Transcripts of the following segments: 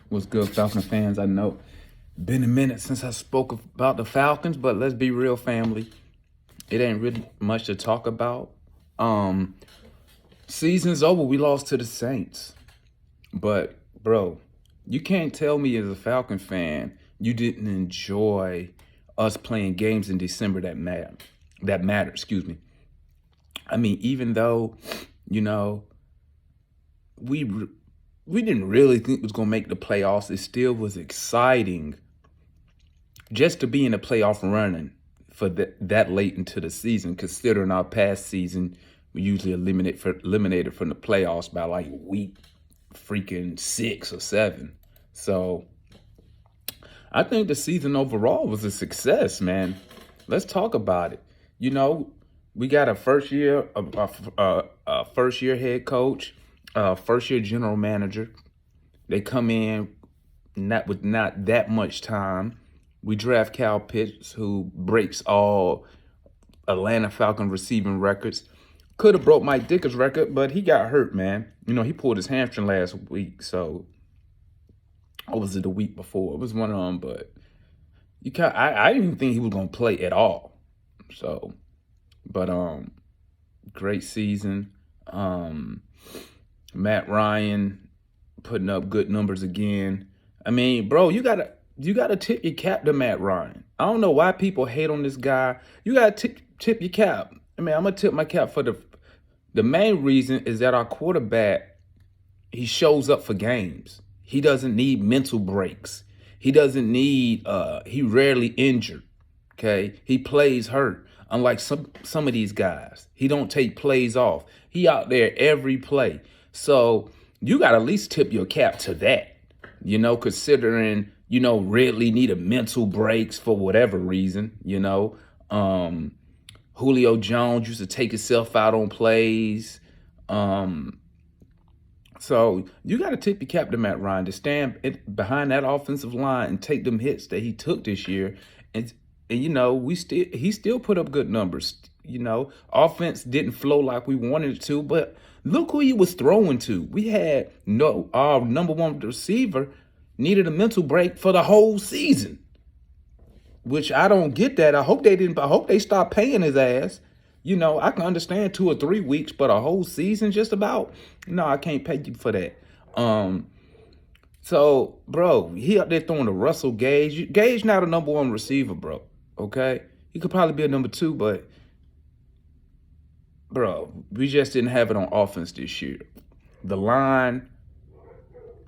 What's good, Falcon fans? I know been a minute since I spoke about the Falcons, but let's be real, family. It ain't really much to talk about. Um, Season's over. We lost to the Saints, but bro, you can't tell me as a Falcon fan you didn't enjoy us playing games in December that matter. That matter. Excuse me. I mean, even though you know we we didn't really think it was gonna make the playoffs, it still was exciting just to be in the playoff running for that late into the season, considering our past season, we usually eliminated from the playoffs by like week freaking 6 or 7. So I think the season overall was a success, man. Let's talk about it. You know, we got a first year head coach, first year general manager. They come in not with not that much time. We draft Cal Pitts, who breaks all Atlanta Falcon receiving records. Could have broke Mike Dicker's record, but he got hurt, man. You know, he pulled his hamstring last week, so or was it the week before? It was one of them, but I didn't even think he was gonna play at all. So, but great season. Matt Ryan putting up good numbers again. I mean, bro, you gotta tip your cap to Matt Ryan. I don't know why people hate on this guy. You gotta tip your cap. I mean, I'm gonna tip my cap for the main reason is that our quarterback, he shows up for games. He doesn't need mental breaks. He doesn't need he rarely injured. Okay. He plays hurt. Unlike some of these guys. He don't take plays off. He out there every play. So you gotta at least tip your cap to that. Considering, Ridley needed mental breaks for whatever reason. Julio Jones used to take himself out on plays. So you got to tip your cap to Matt Ryan to stand behind that offensive line and take them hits that he took this year. And he still put up good numbers. Offense didn't flow like we wanted it to, but look who he was throwing to. We had our number one receiver needed a mental break for the whole season, which I don't get that. I hope they stopped paying his ass. I can understand 2 or 3 weeks, but a whole season just about? No, I can't pay you for that. So, bro, he out there throwing to Russell Gage. Gage not a number one receiver, bro. Okay? He could probably be a number 2, but, bro, we just didn't have it on offense this year. The line,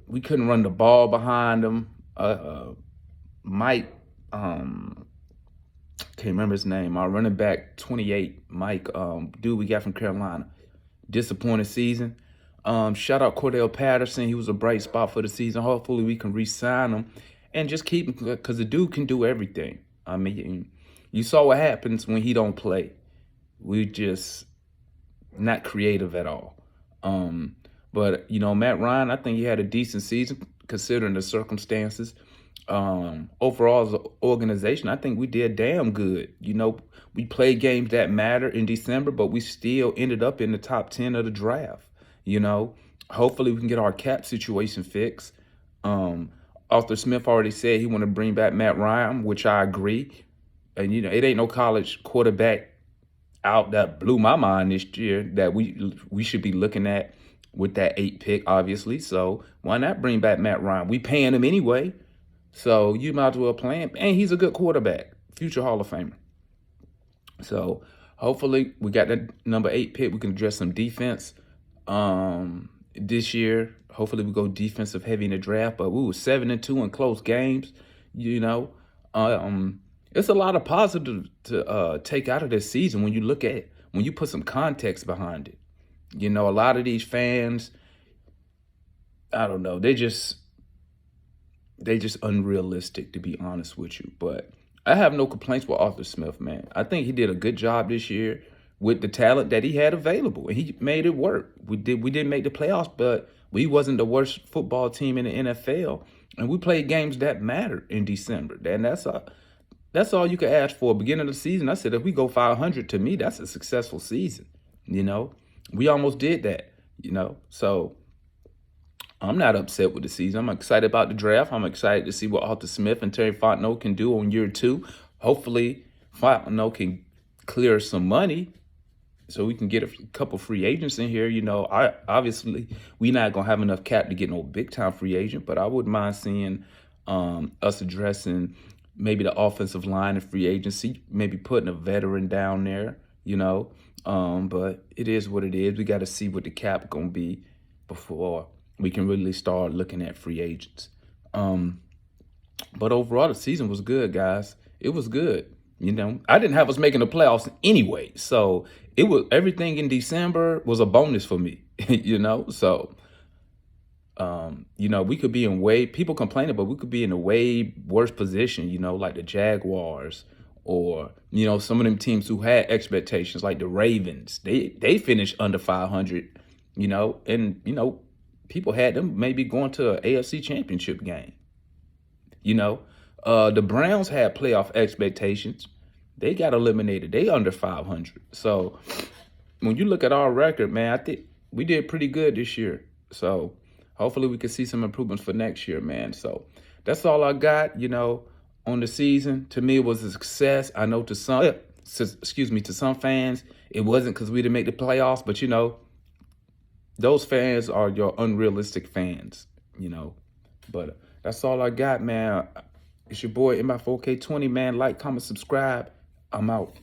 we couldn't run the ball behind him. Mike, can't remember his name. Our running back, 28, Mike, dude we got from Carolina. Disappointed season. Shout out Cordell Patterson. He was a bright spot for the season. Hopefully we can re-sign him and just keep him because the dude can do everything. I mean, you saw what happens when he don't play. We just not creative at all. But Matt Ryan, I think he had a decent season considering the circumstances. Overall as an organization, I think we did damn good. We played games that matter in December, but we still ended up in the top 10 of the draft. Hopefully we can get our cap situation fixed. Arthur Smith already said he want to bring back Matt Ryan, which I agree. And it ain't no college quarterback out that blew my mind this year that we should be looking at with that 8 pick, obviously. So why not bring back Matt Ryan? We paying him anyway. So you might as well play him. And he's a good quarterback, future Hall of Famer. So hopefully we got that number 8 pick. We can address some defense this year. Hopefully we go defensive heavy in the draft. But we were 7-2 in close games. It's a lot of positive to take out of this season when you put some context behind it. A lot of these fans, I don't know, they just unrealistic, to be honest with you. But I have no complaints with Arthur Smith, man. I think he did a good job this year with the talent that he had available, and he made it work. We didn't make the playoffs, but we wasn't the worst football team in the NFL, and we played games that mattered in December. And that's all you could ask for. Beginning of the season, I said if we go 500, to me, that's a successful season. We almost did that. So I'm not upset with the season. I'm excited about the draft. I'm excited to see what Arthur Smith and Terry Fontenot can do on year 2. Hopefully, Fontenot can clear some money so we can get a couple free agents in here. Obviously we not gonna have enough cap to get no big time free agent, but I wouldn't mind seeing us addressing maybe the offensive line and free agency, maybe putting a veteran down there. But it is what it is. We got to see what the cap gonna be before we can really start looking at free agents. But overall, the season was good, guys. It was good. I didn't have us making the playoffs anyway, so it was everything in December was a bonus for me. So we could be in people complaining, but we could be in a way worse position. Like the Jaguars or some of them teams who had expectations, like the Ravens. They finished under 500. And people had them maybe going to an AFC Championship game. The Browns had playoff expectations. They got eliminated. They under 500. So when you look at our record, man, I think we did pretty good this year. So hopefully we can see some improvements for next year, man. So that's all I got, on the season. To me, it was a success. I know to some fans, it wasn't because we didn't make the playoffs, but those fans are your unrealistic fans, But that's all I got, man. It's your boy MI4K20, man. Like, comment, subscribe. I'm out.